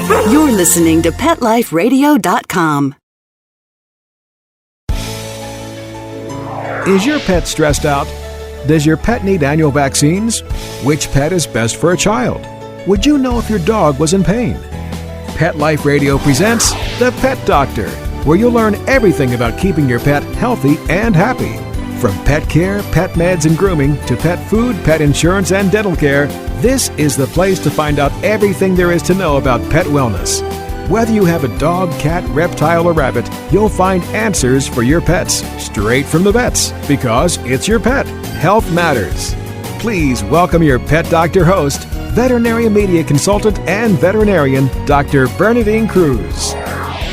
You're listening to PetLifeRadio.com. Is your pet stressed out? Does your pet need annual vaccines? Which pet is best for a child? Would you know if your dog was in pain? Pet Life Radio presents The Pet Doctor, where you'll learn everything about keeping your pet healthy and happy. From pet care, pet meds and grooming, to pet food, pet insurance, and dental care, this is the place to find out everything there is to know about pet wellness. Whether you have a dog, cat, reptile, or rabbit, you'll find answers for your pets straight from the vets, because it's your pet. Health matters. Please welcome your Pet Doctor host, veterinary media consultant and veterinarian, Dr. Bernadine Cruz.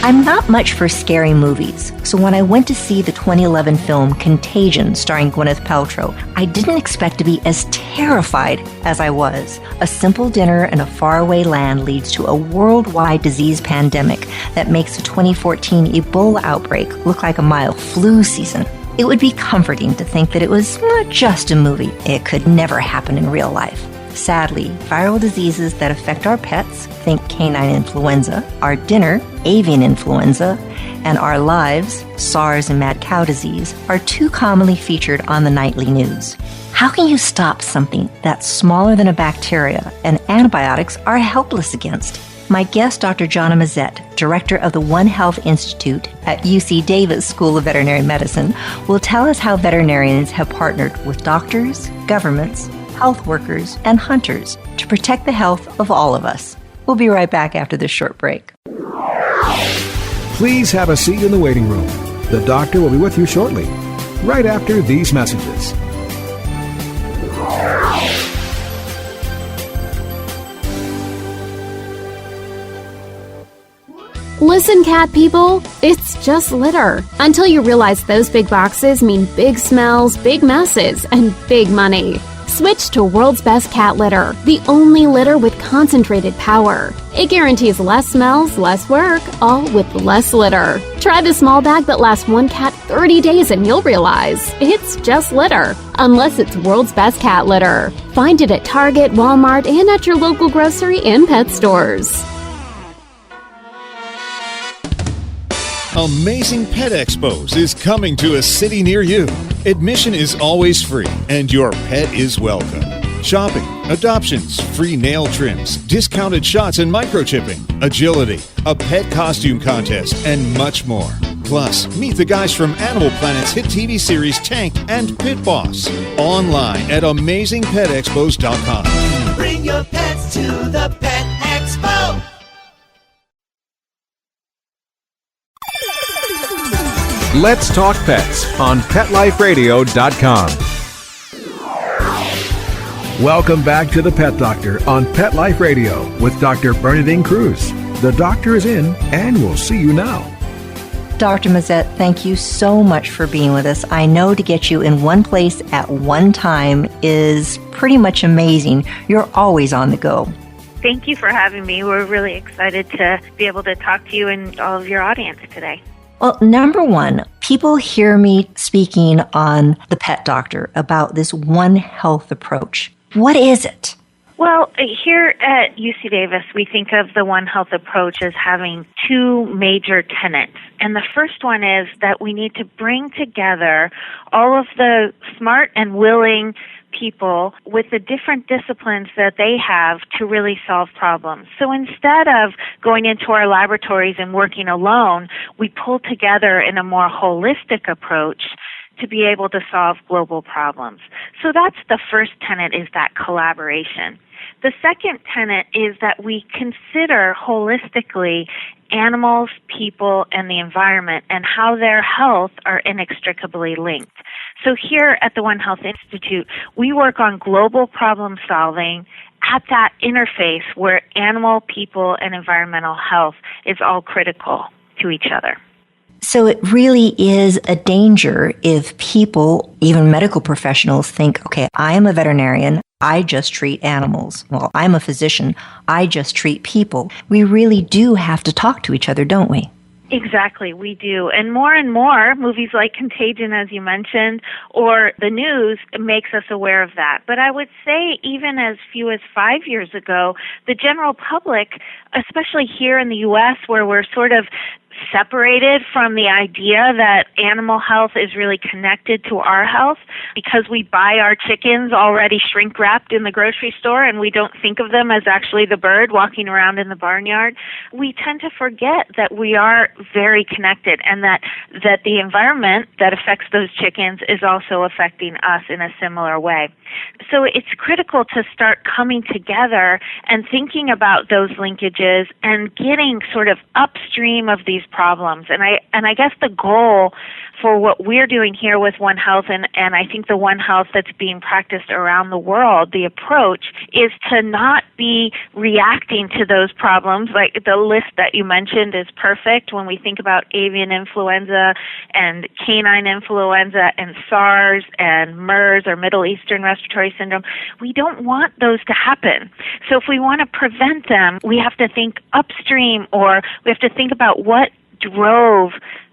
I'm not much for scary movies, so when I went to see the 2011 film Contagion starring Gwyneth Paltrow, I didn't expect to be as terrified as I was. A simple dinner in a faraway land leads to a worldwide disease pandemic that makes the 2014 Ebola outbreak look like a mild flu season. It would be comforting to think that it was not just a movie. It could never happen in real life. Sadly, viral diseases that affect our pets, think canine influenza, our dinner, avian influenza, and our lives, SARS and mad cow disease, are too commonly featured on the nightly news. How can you stop something that's smaller than a bacteria and antibiotics are helpless against? My guest, Dr. Jonna Mazet, director of the One Health Institute at UC Davis School of Veterinary Medicine, will tell us how veterinarians have partnered with doctors, governments, health workers, and hunters to protect the health of all of us. We'll be right back after this short break. Please have a seat in the waiting room. The doctor will be with you shortly, right after these messages. Listen, cat people, it's just litter. Until you realize those big boxes mean big smells, big messes, and big money. Switch to World's Best Cat Litter, the only litter with concentrated power. It guarantees less smells, less work, all with less litter. Try the small bag that lasts one cat 30 days and you'll realize it's just litter, unless it's World's Best Cat Litter. Find it at Target, Walmart, and at your local grocery and pet stores. Amazing Pet Expos is coming to a city near you. Admission is always free, and your pet is welcome. Shopping, adoptions, free nail trims, discounted shots and microchipping, agility, a pet costume contest, and much more. Plus, meet the guys from Animal Planet's hit TV series Tank and Pit Boss. Online at AmazingPetExpos.com. Bring your pets to the Pet Expo. Let's Talk Pets on PetLifeRadio.com. Welcome back to The Pet Doctor on Pet Life Radio with Dr. Bernadine Cruz. The doctor is in, and we'll see you now. Dr. Mazet, thank you so much for being with us. I know to get you in one place at one time is pretty much amazing. You're always on the go. Thank you for having me. We're really excited to be able to talk to you and all of your audience today. Well, number one, people hear me speaking on The Pet Doctor about this One Health approach. What is it? Well, here at UC Davis, we think of the One Health approach as having two major tenets. And the first one is that we need to bring together all of the smart and willing people with the different disciplines that they have to really solve problems. So instead of going into our laboratories and working alone, we pull together in a more holistic approach to be able to solve global problems. So that's the first tenet, is that collaboration. The second tenet is that we consider holistically animals, people, and the environment and how their health are inextricably linked. So here at the One Health Institute, we work on global problem solving at that interface where animal, people, and environmental health is all critical to each other. So it really is a danger if people, even medical professionals, think, okay, I am a veterinarian, I just treat animals. Well, I'm a physician, I just treat people. We really do have to talk to each other, don't we? Exactly, we do. And more movies like Contagion, as you mentioned, or the news makes us aware of that. But I would say even as few as 5 years ago, the general public, especially here in the U.S., where we're sort of separated from the idea that animal health is really connected to our health because we buy our chickens already shrink wrapped in the grocery store and we don't think of them as actually the bird walking around in the barnyard. We tend to forget that we are very connected and that the environment that affects those chickens is also affecting us in a similar way. So it's critical to start coming together and thinking about those linkages and getting sort of upstream of these problems. And I guess the goal for what we're doing here with One Health, and I think the One Health that's being practiced around the world, the approach is to not be reacting to those problems. Like the list that you mentioned is perfect when we think about avian influenza and canine influenza and SARS and MERS or Middle Eastern Respiratory Syndrome. We don't want those to happen. So if we want to prevent them, we have to think upstream, or we have to think about what drove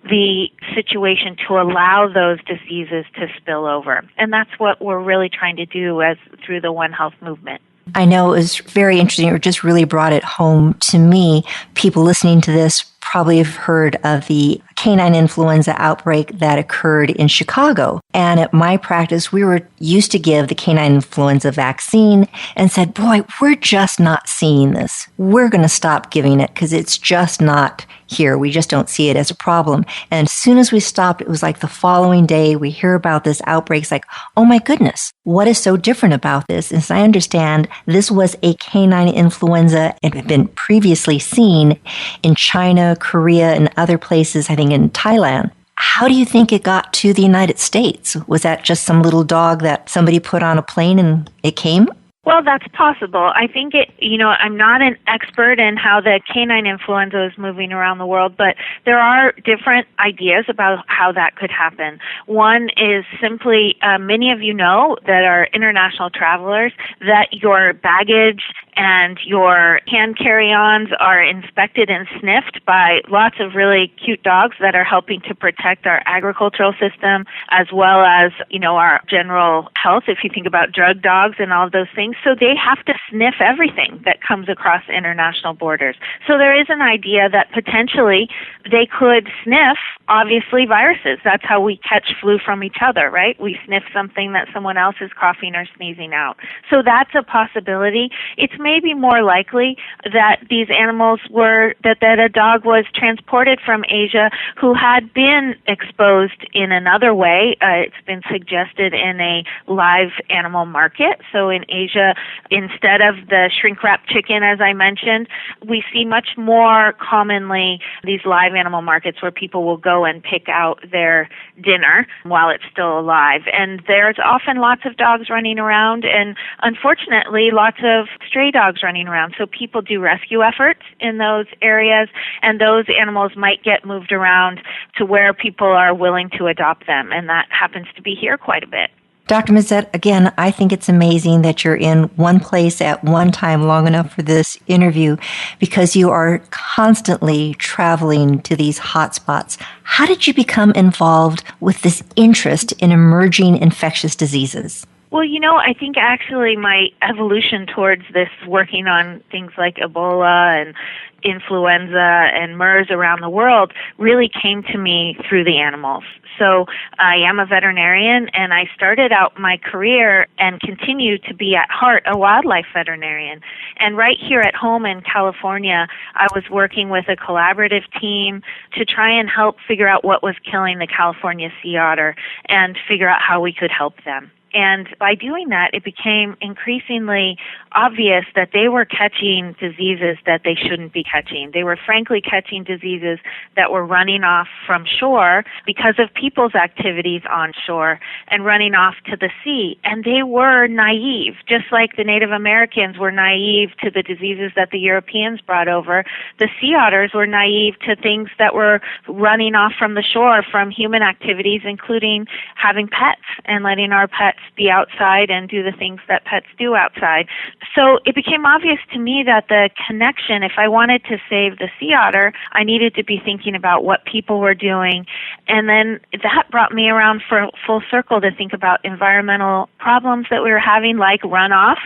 the situation to allow those diseases to spill over. And that's what we're really trying to do through the One Health movement. I know it was very interesting. It just really brought it home to me. People listening to this probably have heard of the canine influenza outbreak that occurred in Chicago. And at my practice, we were used to give the canine influenza vaccine and said, boy, we're just not seeing this. We're going to stop giving it because it's just not here. We just don't see it as a problem. And as soon as we stopped, it was like the following day, we hear about this outbreak. It's like, oh my goodness, what is so different about this? As I understand, this was a canine influenza. It had been previously seen in China, Korea, and other places, I think in Thailand. How do you think it got to the United States? Was that just some little dog that somebody put on a plane and it came? Well, that's possible. I think I'm not an expert in how the canine influenza is moving around the world, but there are different ideas about how that could happen. One is simply, many of you know that are international travelers, that your baggage and your hand carry-ons are inspected and sniffed by lots of really cute dogs that are helping to protect our agricultural system as well as, our general health, if you think about drug dogs and all of those things. So they have to sniff everything that comes across international borders. So there is an idea that potentially they could sniff, obviously, viruses. That's how we catch flu from each other, right? We sniff something that someone else is coughing or sneezing out. So that's a possibility. It's maybe more likely that these animals that a dog was transported from Asia who had been exposed in another way. It's been suggested in a live animal market. So in Asia, instead of the shrink-wrapped chicken, as I mentioned, we see much more commonly these live animal markets where people will go and pick out their dinner while it's still alive. And there's often lots of dogs running around and, unfortunately, lots of stray dogs running around. So people do rescue efforts in those areas, and those animals might get moved around to where people are willing to adopt them. And that happens to be here quite a bit. Dr. Mazet, again, I think it's amazing that you're in one place at one time long enough for this interview because you are constantly traveling to these hotspots. How did you become involved with this interest in emerging infectious diseases? Well, I think actually my evolution towards this, working on things like Ebola and influenza and MERS around the world, really came to me through the animals. So I am a veterinarian, and I started out my career and continue to be at heart a wildlife veterinarian. And right here at home in California, I was working with a collaborative team to try and help figure out what was killing the California sea otter and figure out how we could help them. And by doing that, it became increasingly obvious that they were catching diseases that they shouldn't be catching. They were frankly catching diseases that were running off from shore because of people's activities on shore and running off to the sea. And they were naive, just like the Native Americans were naive to the diseases that the Europeans brought over. The sea otters were naive to things that were running off from the shore from human activities, including having pets and letting our pets pets be outside and do the things that pets do outside. So it became obvious to me that the connection, if I wanted to save the sea otter, I needed to be thinking about what people were doing. And then that brought me around for full circle to think about environmental problems that we were having, like runoff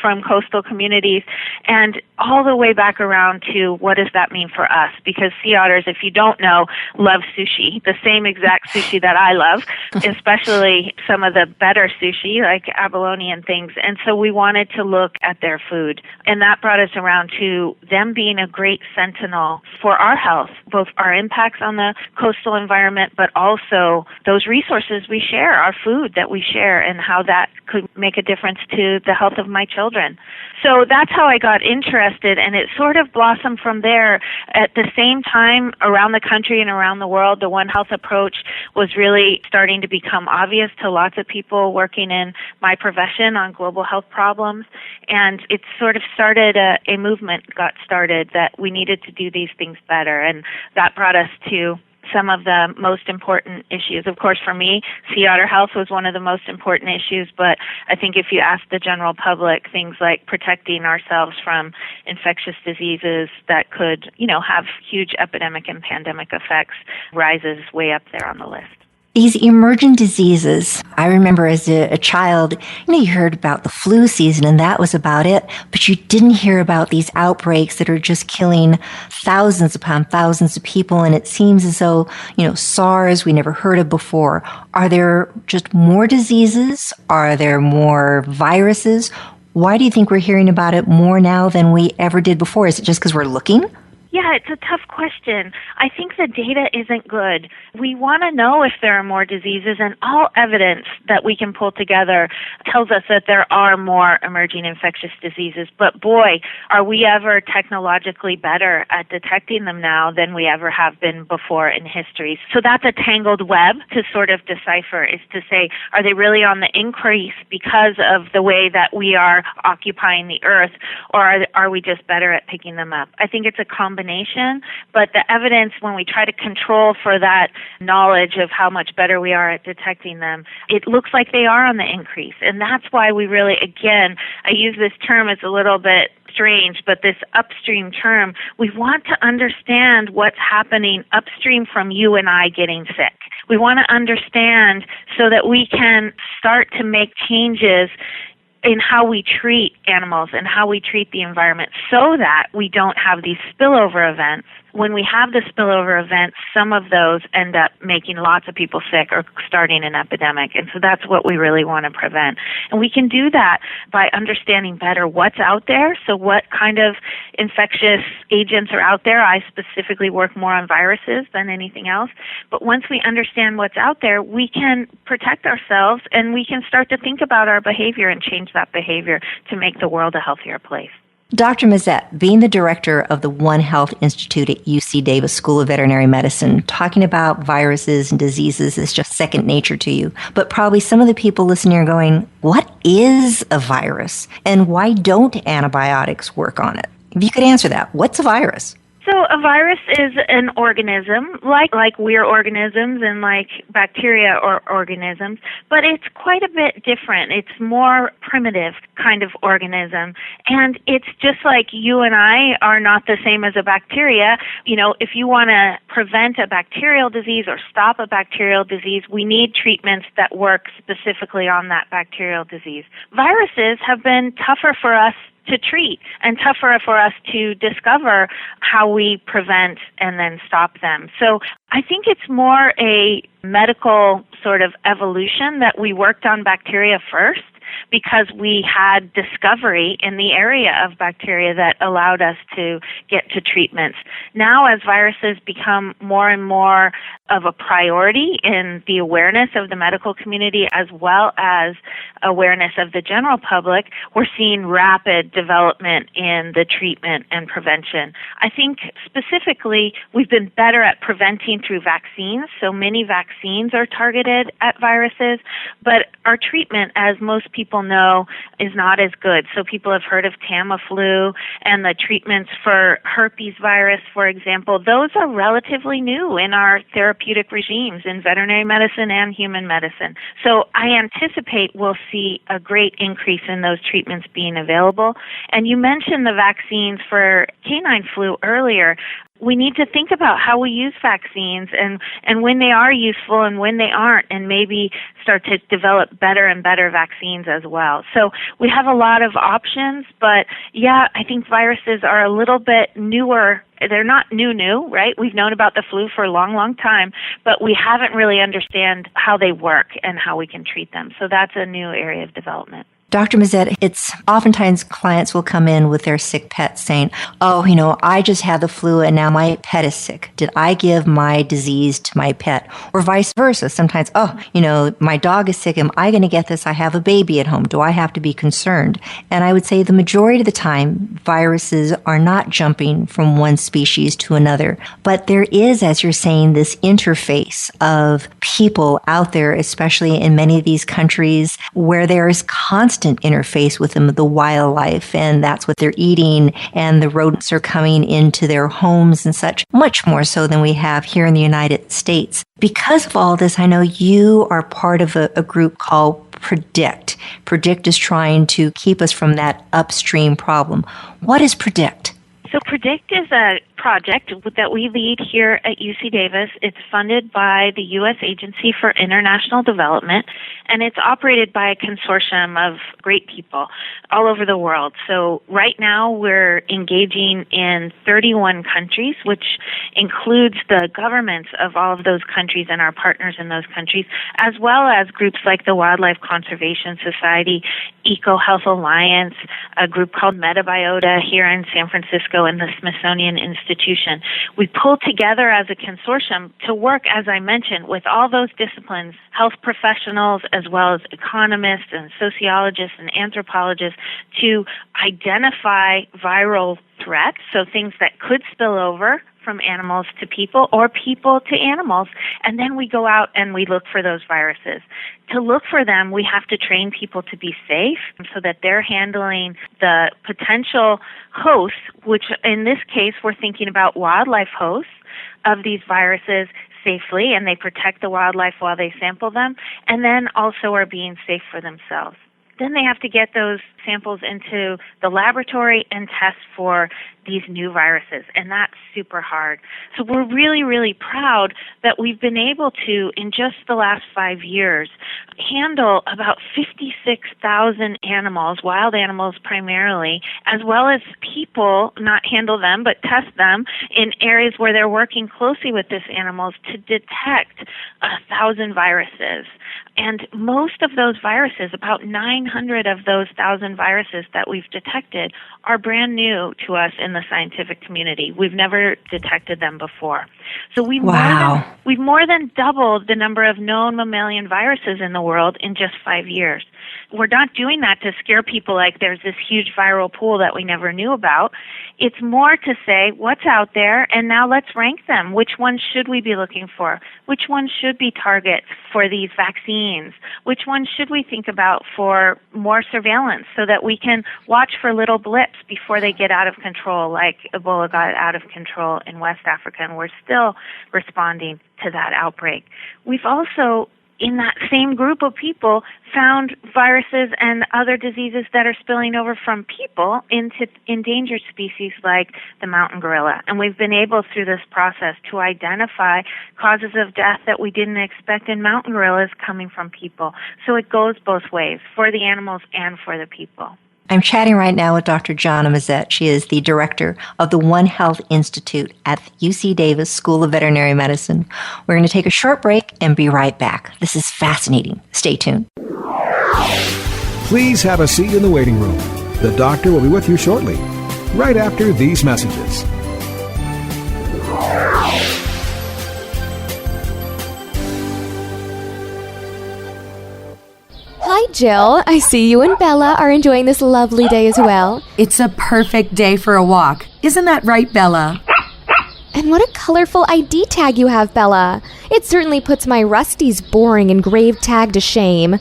from coastal communities, and all the way back around to what does that mean for us? Because sea otters, if you don't know, love sushi, the same exact sushi that I love, especially some of the better sushi like abalone and things. And so we wanted to look at their food. And that brought us around to them being a great sentinel for our health, both our impacts on the coastal environment, but also those resources we share, our food that we share, and how that could make a difference to the health of my children. So that's how I got interested, and it sort of blossomed from there. At the same time, around the country and around the world, the One Health approach was really starting to become obvious to lots of people working in my profession on global health problems, and it sort of started a movement got started that we needed to do these things better, and that brought us to some of the most important issues. Of course, for me, sea otter health was one of the most important issues, but I think if you ask the general public, things like protecting ourselves from infectious diseases that could, have huge epidemic and pandemic effects rises way up there on the list. These emergent diseases, I remember as a child, you heard about the flu season and that was about it, but you didn't hear about these outbreaks that are just killing thousands upon thousands of people. And it seems as though, SARS, we never heard of before. Are there just more diseases? Are there more viruses? Why do you think we're hearing about it more now than we ever did before? Is it just because we're looking? Yeah, it's a tough question. I think the data isn't good. We want to know if there are more diseases, and all evidence that we can pull together tells us that there are more emerging infectious diseases. But boy, are we ever technologically better at detecting them now than we ever have been before in history. So that's a tangled web to sort of decipher, is to say, are they really on the increase because of the way that we are occupying the earth, or are we just better at picking them up? I think it's a combination, but the evidence, when we try to control for that knowledge of how much better we are at detecting them, it looks like they are on the increase. And that's why we really, again, I use this term as a little bit strange, but this upstream term, we want to understand what's happening upstream from you and I getting sick. We want to understand so that we can start to make changes in how we treat animals and how we treat the environment so that we don't have these spillover events. When we have the spillover events, some of those end up making lots of people sick or starting an epidemic. And so that's what we really want to prevent. And we can do that by understanding better what's out there. So what kind of infectious agents are out there? I specifically work more on viruses than anything else. But once we understand what's out there, we can protect ourselves and we can start to think about our behavior and change that behavior to make the world a healthier place. Dr. Mazet, being the director of the One Health Institute at UC Davis School of Veterinary Medicine, talking about viruses and diseases is just second nature to you. But probably some of the people listening are going, what is a virus? And why don't antibiotics work on it? If you could answer that, what's a virus? So a virus is an organism, like we're organisms and like bacteria or organisms, but it's quite a bit different. It's more primitive kind of organism. And it's just like you and I are not the same as a bacteria. If you want to prevent a bacterial disease or stop a bacterial disease, we need treatments that work specifically on that bacterial disease. Viruses have been tougher for us to treat and tougher for us to discover how we prevent and then stop them. So I think it's more a medical sort of evolution that we worked on bacteria first because we had discovery in the area of bacteria that allowed us to get to treatments. Now, as viruses become more and more of a priority in the awareness of the medical community as well as awareness of the general public, we're seeing rapid development in the treatment and prevention. I think specifically we've been better at preventing through vaccines. So many vaccines are targeted at viruses, but our treatment, as most people know is not as good. So people have heard of Tamiflu and the treatments for herpes virus, for example. Those are relatively new in our therapeutic regimes in veterinary medicine and human medicine. So I anticipate we'll see a great increase in those treatments being available. And you mentioned the vaccines for canine flu earlier. We need to think about how we use vaccines and when they are useful and when they aren't, and maybe start to develop better and better vaccines as well. So we have a lot of options, but yeah, I think viruses are a little bit newer. They're not new, right? We've known about the flu for a long, long time, but we haven't really understand how they work and how we can treat them. So that's a new area of development. Dr. Mazet, it's oftentimes clients will come in with their sick pet saying, oh, I just had the flu and now my pet is sick. Did I give my disease to my pet? Or vice versa. Sometimes, my dog is sick. Am I going to get this? I have a baby at home. Do I have to be concerned? And I would say the majority of the time, viruses are not jumping from one species to another. But there is, as you're saying, this interface of people out there, especially in many of these countries, where there is constant interface with them, the wildlife, and that's what they're eating, and the rodents are coming into their homes and such, much more so than we have here in the United States. Because of all this, I know you are part of a group called PREDICT. PREDICT is trying to keep us from that upstream problem. What is PREDICT? So PREDICT is a project that we lead here at UC Davis. It's funded by the U.S. Agency for International Development, and it's operated by a consortium of great people all over the world. So right now we're engaging in 31 countries, which includes the governments of all of those countries and our partners in those countries, as well as groups like the Wildlife Conservation Society, EcoHealth Alliance, a group called Metabiota here in San Francisco, and the Smithsonian Institution. We pull together as a consortium to work, as I mentioned, with all those disciplines, health professionals as well as economists and sociologists and anthropologists, to identify viral threats, so things that could spill over from animals to people or people to animals, and then we go out and we look for those viruses. To look for them, we have to train people to be safe so that they're handling the potential hosts, which in this case we're thinking about wildlife hosts of these viruses safely, and they protect the wildlife while they sample them, and then also are being safe for themselves. Then they have to get those samples into the laboratory and test for these new viruses, and that's super hard. So we're really, really proud that we've been able to, in just the last 5 years, handle about 56,000 animals, wild animals primarily, as well as people, not handle them, but test them in areas where they're working closely with these animals to detect 1,000 viruses. And most of those viruses, about 900 of those 1,000 viruses that we've detected, are brand new to us in the scientific community. We've never detected them before. So we've more than doubled the number of known mammalian viruses in the world in just 5 years. We're not doing that to scare people like there's this huge viral pool that we never knew about. It's more to say what's out there, and now let's rank them. Which ones should we be looking for? Which ones should be targets for these vaccines? Which ones should we think about for more surveillance so that we can watch for little blips before they get out of control, like Ebola got out of control in West Africa, and we're still responding to that outbreak. We've also, in that same group of people, found viruses and other diseases that are spilling over from people into endangered species like the mountain gorilla. And we've been able, through this process, to identify causes of death that we didn't expect in mountain gorillas coming from people. So it goes both ways, for the animals and for the people. I'm chatting right now with Dr. Jonna Mazet. She is the director of the One Health Institute at UC Davis School of Veterinary Medicine. We're going to take a short break and be right back. This is fascinating. Stay tuned. Please have a seat in the waiting room. The doctor will be with you shortly, right after these messages. Hi, Jill. I see you and Bella are enjoying this lovely day as well. It's a perfect day for a walk. Isn't that right, Bella? And what a colorful ID tag you have, Bella. It certainly puts my Rusty's boring engraved tag to shame.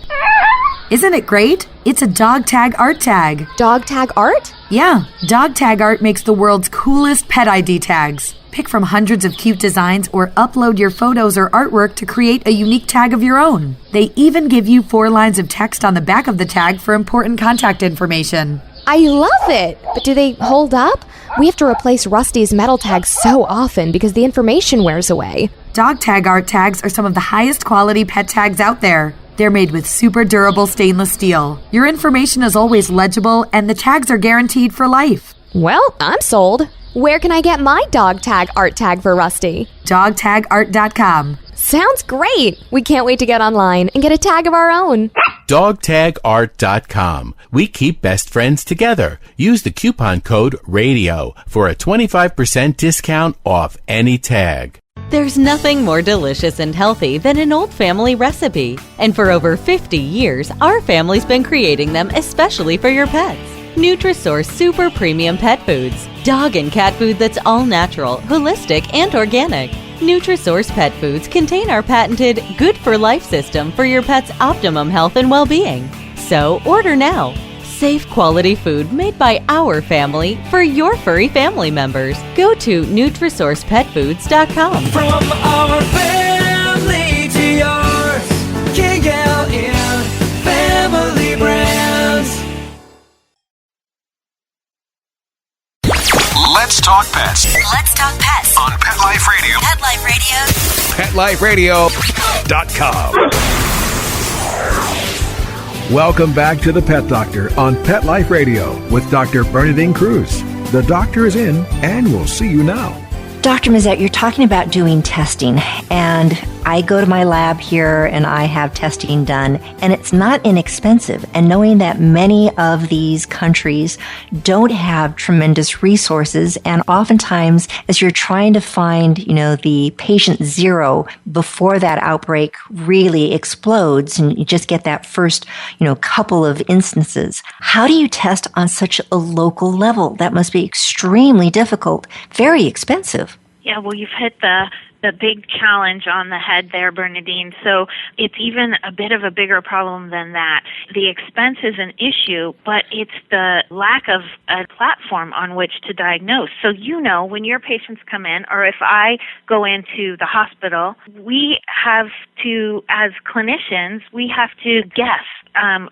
Isn't it great? It's a dog tag art tag. Dog tag art? Yeah, dog tag art makes the world's coolest pet ID tags. Pick from hundreds of cute designs or upload your photos or artwork to create a unique tag of your own. They even give you 4 lines of text on the back of the tag for important contact information. I love it! But do they hold up? We have to replace Rusty's metal tags so often because the information wears away. Dog tag art tags are some of the highest quality pet tags out there. They're made with super durable stainless steel. Your information is always legible and the tags are guaranteed for life. Well, I'm sold. Where can I get my dog tag art tag for Rusty? Dogtagart.com. Sounds great! We can't wait to get online and get a tag of our own. Dogtagart.com. We keep best friends together. Use the coupon code RADIO for a 25% discount off any tag. There's nothing more delicious and healthy than an old family recipe. And for over 50 years, our family's been creating them especially for your pets. Nutrisource Super Premium Pet Foods. Dog and cat food that's all natural, holistic, and organic. Nutrisource Pet Foods contain our patented Good for Life system for your pet's optimum health and well-being. So order now. Safe quality food made by our family for your furry family members. Go to NutrisourcePetFoods.com. From our family to yours, KLN Family Brands. Let's talk pets Let's talk pets on Pet Life Radio. Pet Life Radio. PetLifeRadio.com. Welcome back to the Pet Doctor on Pet Life Radio with Dr. Bernadine Cruz. The doctor is in, and we'll see you now. Dr. Mazet, you're talking about doing testing, and I go to my lab here and I have testing done, and it's not inexpensive. And knowing that many of these countries don't have tremendous resources, and oftentimes as you're trying to find, the patient zero before that outbreak really explodes and you just get that first, couple of instances, how do you test on such a local level? That must be extremely difficult, very expensive. Yeah, well, you've hit the big challenge on the head there, Bernadine. So it's even a bit of a bigger problem than that. The expense is an issue, but it's the lack of a platform on which to diagnose. So when your patients come in, or if I go into the hospital, we have to, as clinicians, we have to guess.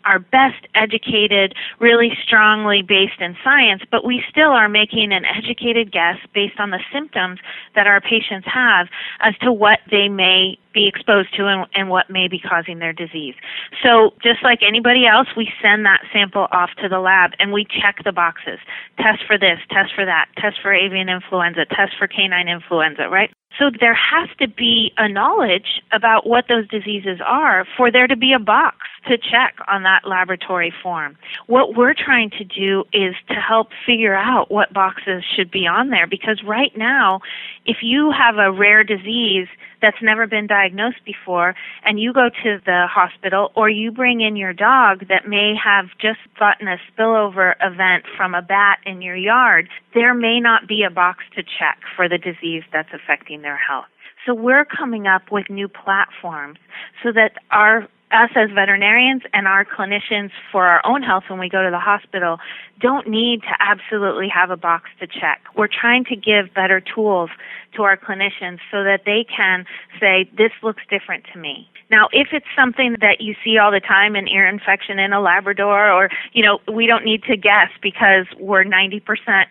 Our best educated, really strongly based in science, but we still are making an educated guess based on the symptoms that our patients have as to what they may be exposed to and what may be causing their disease. So just like anybody else, we send that sample off to the lab and we check the boxes. Test for this, test for that, test for avian influenza, test for canine influenza, right? So there has to be a knowledge about what those diseases are for there to be a box to check on that laboratory form. What we're trying to do is to help figure out what boxes should be on there, because right now, if you have a rare disease that's never been diagnosed before and you go to the hospital or you bring in your dog that may have just gotten a spillover event from a bat in your yard, there may not be a box to check for the disease that's affecting their health. So we're coming up with new platforms so that us as veterinarians and our clinicians for our own health when we go to the hospital don't need to absolutely have a box to check. We're trying to give better tools to our clinicians so that they can say, this looks different to me. Now, if it's something that you see all the time, an ear infection in a Labrador, or, we don't need to guess because we're 90%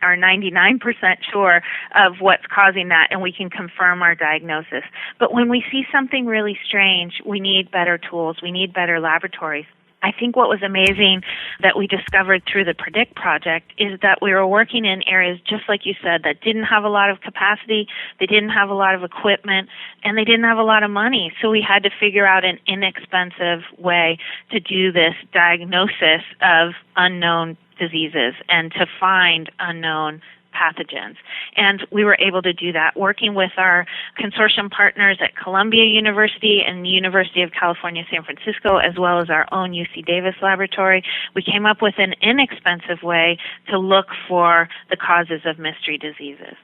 or 99% sure of what's causing that and we can confirm our diagnosis. But when we see something really strange, we need better tools. We need better laboratories. I think what was amazing that we discovered through the PREDICT project is that we were working in areas, just like you said, that didn't have a lot of capacity, they didn't have a lot of equipment, and they didn't have a lot of money. So we had to figure out an inexpensive way to do this diagnosis of unknown diseases and to find unknown pathogens. And we were able to do that working with our consortium partners at Columbia University and the University of California, San Francisco, as well as our own UC Davis laboratory. We came up with an inexpensive way to look for the causes of mystery diseases.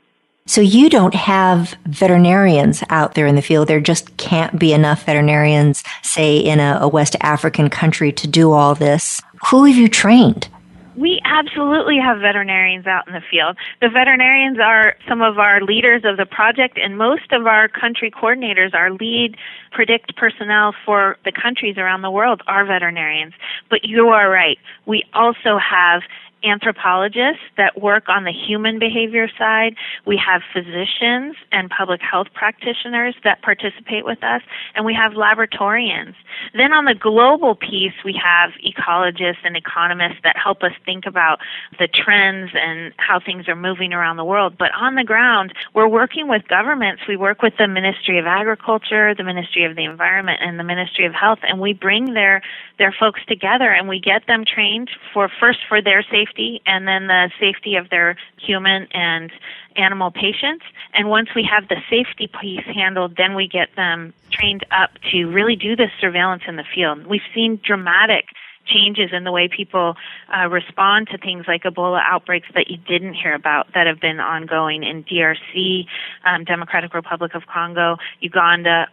So you don't have veterinarians out there in the field. There just can't be enough veterinarians, say, in a West African country to do all this. Who have you trained? We absolutely have veterinarians out in the field. The veterinarians are some of our leaders of the project, and most of our country coordinators, our lead predict personnel for the countries around the world, are veterinarians. But you are right. We also have anthropologists that work on the human behavior side. We have physicians and public health practitioners that participate with us, and we have laboratorians. Then on the global piece, we have ecologists and economists that help us think about the trends and how things are moving around the world. But on the ground, we're working with governments. We work with the Ministry of Agriculture, the Ministry of the Environment, and the Ministry of Health, and we bring their folks together, and we get them trained for their safety, and then the safety of their human and animal patients. And once we have the safety piece handled, then we get them trained up to really do this surveillance in the field. We've seen dramatic changes in the way people respond to things like Ebola outbreaks that you didn't hear about that have been ongoing in DRC, Democratic Republic of Congo, Uganda,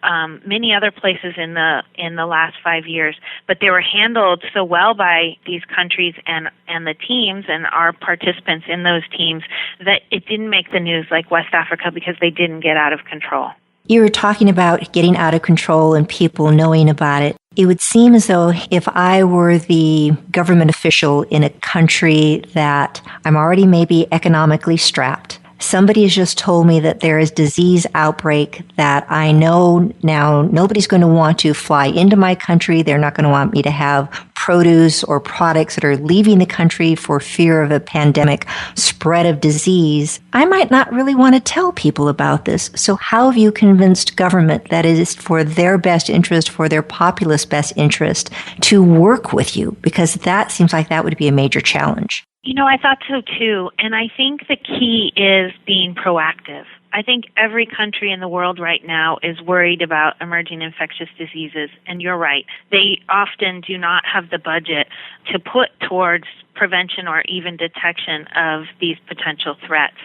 many other places in the last 5 years. But they were handled so well by these countries and the teams and our participants in those teams that it didn't make the news like West Africa because they didn't get out of control. You were talking about getting out of control and people knowing about it. It would seem as though if I were the government official in a country that I'm already maybe economically strapped, somebody has just told me that there is disease outbreak that I know now nobody's going to want to fly into my country. They're not going to want me to have produce or products that are leaving the country for fear of a pandemic spread of disease. I might not really want to tell people about this. So how have you convinced government that it is for their best interest, for their populace best interest to work with you? Because that seems like that would be a major challenge. You know, I thought so too, and I think the key is being proactive. I think every country in the world right now is worried about emerging infectious diseases, and you're right. They often do not have the budget to put towards prevention or even detection of these potential threats.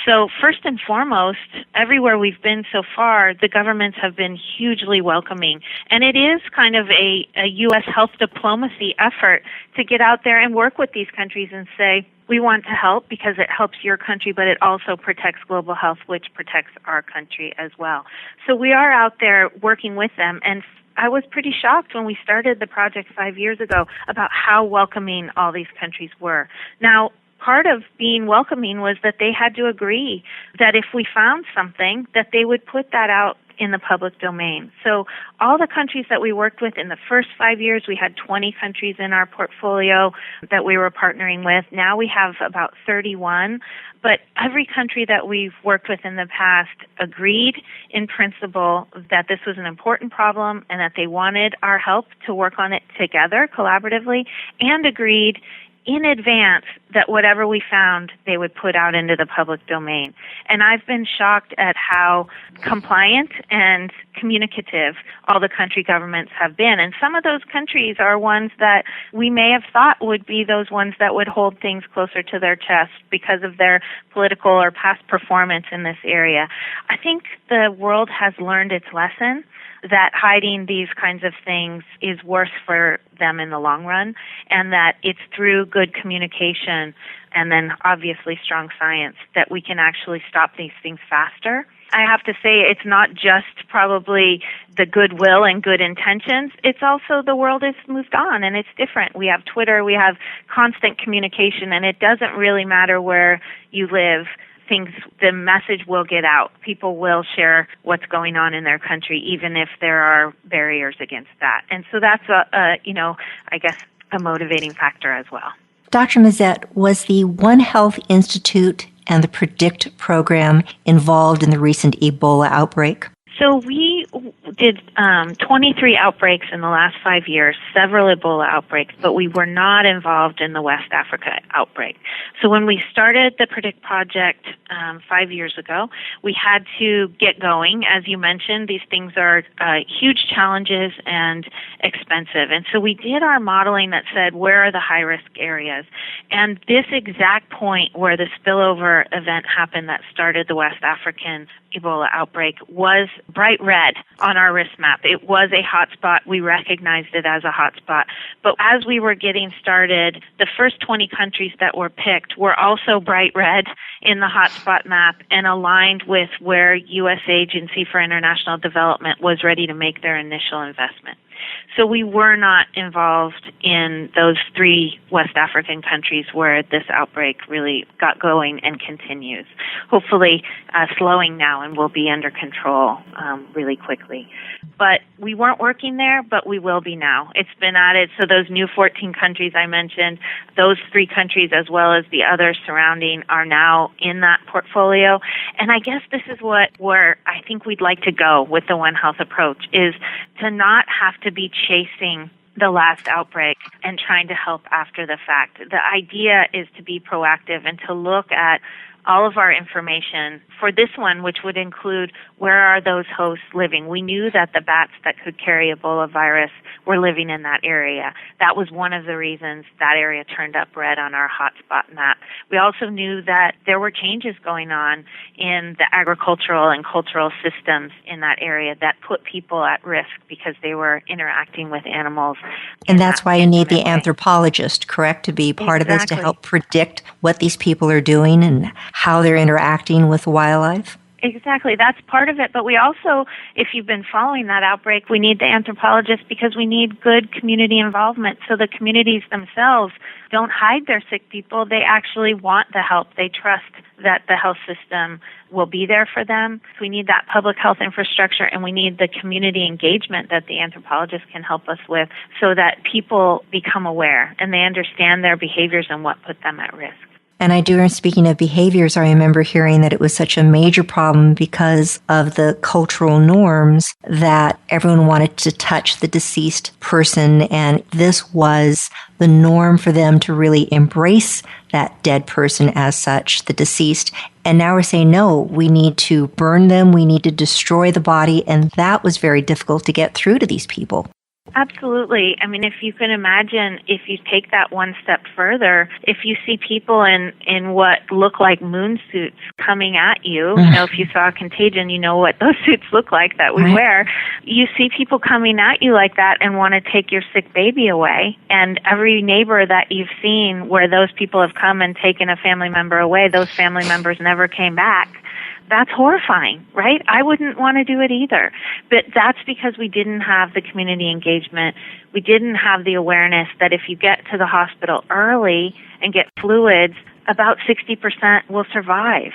So first and foremost, everywhere we've been so far, the governments have been hugely welcoming. And it is kind of a U.S. health diplomacy effort to get out there and work with these countries and say, we want to help because it helps your country, but it also protects global health, which protects our country as well. So we are out there working with them, and I was pretty shocked when we started the project 5 years ago about how welcoming all these countries were. Now, part of being welcoming was that they had to agree that if we found something, that they would put that out in the public domain. So all the countries that we worked with in the first 5 years, we had 20 countries in our portfolio that we were partnering with. Now we have about 31. But every country that we've worked with in the past agreed in principle that this was an important problem and that they wanted our help to work on it together collaboratively, and agreed in advance that whatever we found, they would put out into the public domain. And I've been shocked at how compliant and communicative all the country governments have been. And some of those countries are ones that we may have thought would be those ones that would hold things closer to their chest because of their political or past performance in this area. I think the world has learned its lesson that hiding these kinds of things is worse for them in the long run, and that it's through good communication and then obviously strong science that we can actually stop these things faster. I have to say it's not just probably the goodwill and good intentions. It's also the world has moved on and it's different. We have Twitter, we have constant communication, and it doesn't really matter where you live. The message will get out. People will share what's going on in their country, even if there are barriers against that. And so that's I guess a motivating factor as well. Dr. Mazet, was the One Health Institute and the PREDICT program involved in the recent Ebola outbreak? So we did 23 outbreaks in the last 5 years, several Ebola outbreaks, but we were not involved in the West Africa outbreak. So when we started the PREDICT project 5 years ago, we had to get going. As you mentioned, these things are huge challenges and expensive. And so we did our modeling that said, where are the high-risk areas? And this exact point where the spillover event happened that started the West African Ebola outbreak was bright red on our risk map. It was a hotspot. We recognized it as a hotspot. But as we were getting started, the first 20 countries that were picked were also bright red in the hotspot map and aligned with where U.S. Agency for International Development was ready to make their initial investment. So we were not involved in those 3 West African countries where this outbreak really got going and continues. Hopefully slowing now and will be under control really quickly. But we weren't working there, but we will be now. It's been added. So those new 14 countries I mentioned, those 3 countries as well as the others surrounding are now in that portfolio. And I guess this is where I think we'd like to go with the One Health approach, is to not have to be chasing the last outbreak and trying to help after the fact. The idea is to be proactive and to look at all of our information for this one, which would include where are those hosts living. We knew that the bats that could carry Ebola virus were living in that area. That was one of the reasons that area turned up red on our hotspot map. We also knew that there were changes going on in the agricultural and cultural systems in that area that put people at risk because they were interacting with animals. And that's why you need the anthropologist, correct, to be part of this, to help predict what these people are doing and how they're interacting with wildlife? Exactly. That's part of it. But we also, if you've been following that outbreak, we need the anthropologists because we need good community involvement. So the communities themselves don't hide their sick people. They actually want the help. They trust that the health system will be there for them. We need that public health infrastructure, and we need the community engagement that the anthropologists can help us with so that people become aware and they understand their behaviors and what put them at risk. And I do, speaking of behaviors, I remember hearing that it was such a major problem because of the cultural norms that everyone wanted to touch the deceased person, and this was the norm for them to really embrace that dead person as such, the deceased. And now we're saying, no, we need to burn them, we need to destroy the body, and that was very difficult to get through to these people. Absolutely. I mean, if you can imagine, if you take that one step further, if you see people in what look like moon suits coming at you, you know, if you saw Contagion, you know what those suits look like that we wear. You see people coming at you like that and want to take your sick baby away. And every neighbor that you've seen where those people have come and taken a family member away, those family members never came back. That's horrifying, right? I wouldn't want to do it either. But that's because we didn't have the community engagement. We didn't have the awareness that if you get to the hospital early and get fluids, about 60% will survive.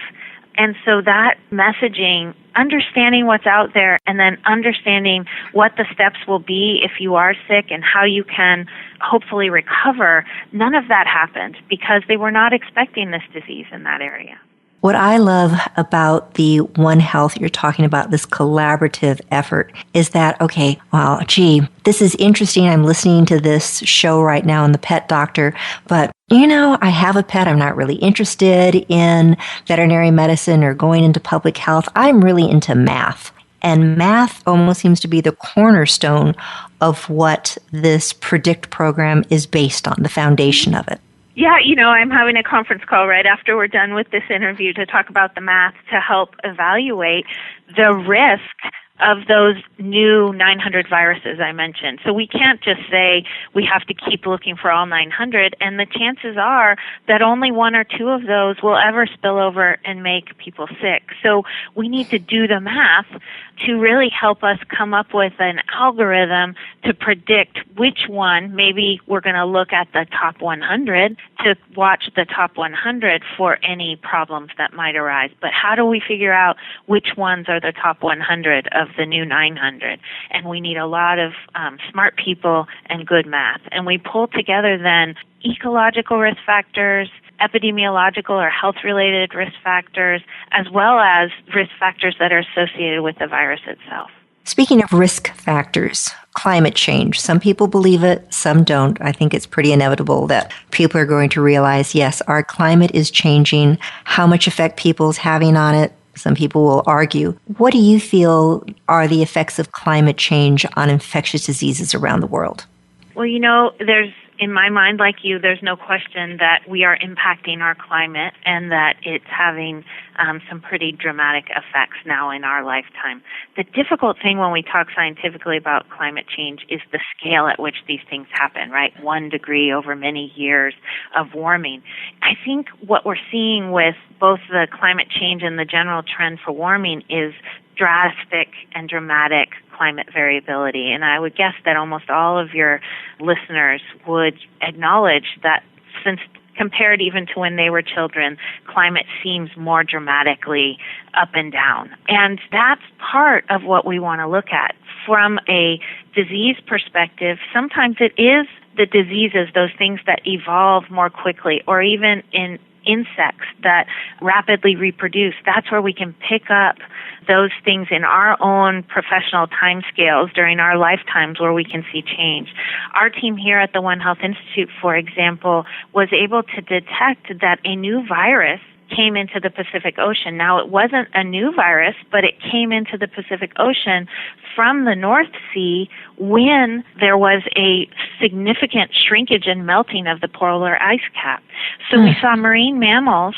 And so that messaging, understanding what's out there, and then understanding what the steps will be if you are sick and how you can hopefully recover, none of that happened because they were not expecting this disease in that area. What I love about the One Health, you're talking about this collaborative effort, is that, okay, well, gee, this is interesting. I'm listening to this show right now on The Pet Doctor, but you know, I have a pet. I'm not really interested in veterinary medicine or going into public health. I'm really into math. And math almost seems to be the cornerstone of what this PREDICT program is based on, the foundation of it. Yeah, you know, I'm having a conference call right after we're done with this interview to talk about the math to help evaluate the risk of those new 900 viruses I mentioned. So we can't just say we have to keep looking for all 900, and the chances are that only 1 or 2 of those will ever spill over and make people sick. So we need to do the math to really help us come up with an algorithm to predict which one. Maybe we're going to look at the top 100 to watch the top 100 for any problems that might arise. But how do we figure out which ones are the top 100 of of the new 900. And we need a lot of smart people and good math. And we pull together then ecological risk factors, epidemiological or health-related risk factors, as well as risk factors that are associated with the virus itself. Speaking of risk factors, climate change. Some people believe it, some don't. I think it's pretty inevitable that people are going to realize, yes, our climate is changing. How much effect people's having on it, some people will argue. What do you feel are the effects of climate change on infectious diseases around the world? Well, there's, in my mind, like you, there's no question that we are impacting our climate and that it's having some pretty dramatic effects now in our lifetime. The difficult thing when we talk scientifically about climate change is the scale at which these things happen, right? 1 degree over many years of warming. I think what we're seeing with both the climate change and the general trend for warming is drastic and dramatic climate variability. And I would guess that almost all of your listeners would acknowledge that since compared even to when they were children, climate seems more dramatically up and down. And that's part of what we want to look at. From a disease perspective, sometimes it is the diseases, those things that evolve more quickly, or even in insects that rapidly reproduce. That's where we can pick up those things in our own professional timescales during our lifetimes where we can see change. Our team here at the One Health Institute, for example, was able to detect that a new virus came into the Pacific Ocean. Now, it wasn't a new virus, but it came into the Pacific Ocean from the North Sea when there was a significant shrinkage and melting of the polar ice cap. So we saw marine mammals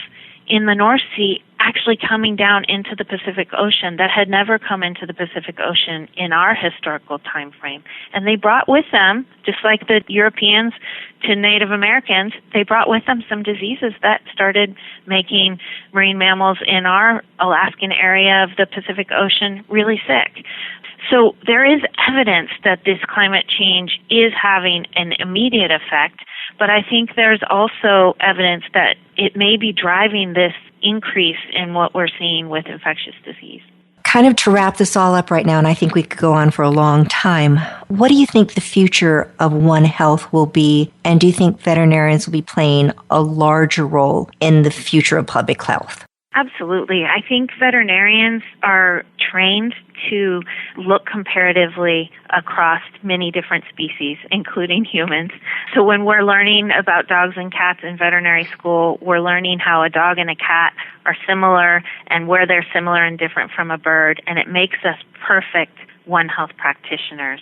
in the North Sea actually coming down into the Pacific Ocean that had never come into the Pacific Ocean in our historical time frame. And they brought with them, just like the Europeans to Native Americans, they brought with them some diseases that started making marine mammals in our Alaskan area of the Pacific Ocean really sick. So there is evidence that this climate change is having an immediate effect, but I think there's also evidence that it may be driving this increase in what we're seeing with infectious disease. Kind of to wrap this all up right now, and I think we could go on for a long time, what do you think the future of One Health will be, and do you think veterinarians will be playing a larger role in the future of public health? Absolutely. I think veterinarians are trained to look comparatively across many different species, including humans. So when we're learning about dogs and cats in veterinary school, we're learning how a dog and a cat are similar and where they're similar and different from a bird, and it makes us perfect One Health practitioners.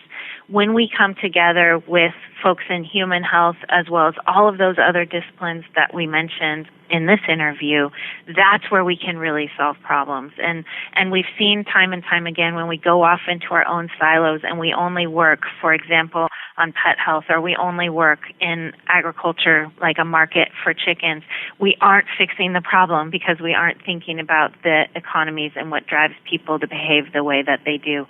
When we come together with folks in human health as well as all of those other disciplines that we mentioned in this interview, that's where we can really solve problems. And we've seen time and time again when we go off into our own silos and we only work, for example, on pet health, or we only work in agriculture like a market for chickens, we aren't fixing the problem because we aren't thinking about the economies and what drives people to behave the way that they do.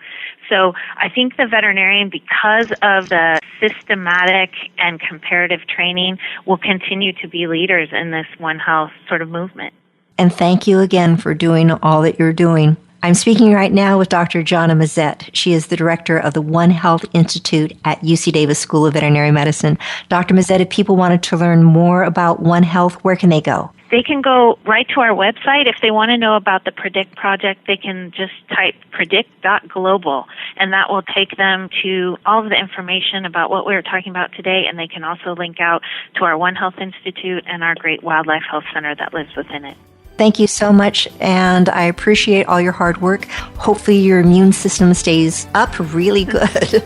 So I think the veterinarian, because of the systematic and comparative training, will continue to be leaders in this One Health sort of movement. And thank you again for doing all that you're doing. I'm speaking right now with Dr. Jonna Mazet. She is the director of the One Health Institute at UC Davis School of Veterinary Medicine. Dr. Mazet, if people wanted to learn more about One Health, where can they go? They can go right to our website. If they want to know about the Predict project, they can just type predict.global, and that will take them to all of the information about what we were talking about today, and they can also link out to our One Health Institute and our great Wildlife Health Center that lives within it. Thank you so much, and I appreciate all your hard work. Hopefully your immune system stays up really good.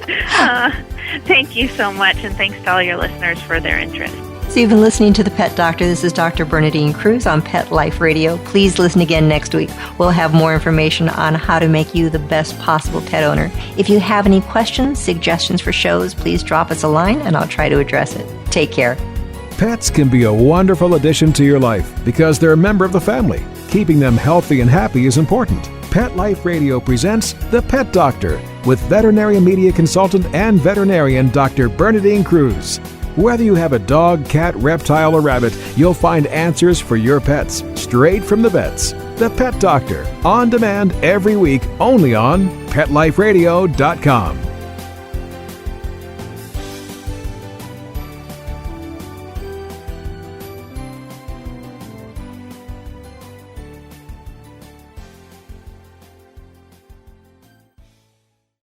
Thank you so much, and thanks to all your listeners for their interest. So you've been listening to The Pet Doctor. This is Dr. Bernadine Cruz on Pet Life Radio. Please listen again next week. We'll have more information on how to make you the best possible pet owner. If you have any questions, suggestions for shows, please drop us a line, and I'll try to address it. Take care. Pets can be a wonderful addition to your life because they're a member of the family. Keeping them healthy and happy is important. Pet Life Radio presents The Pet Doctor with veterinary media consultant and veterinarian Dr. Bernadine Cruz. Whether you have a dog, cat, reptile, or rabbit, you'll find answers for your pets straight from the vets. The Pet Doctor, on demand every week only on PetLifeRadio.com.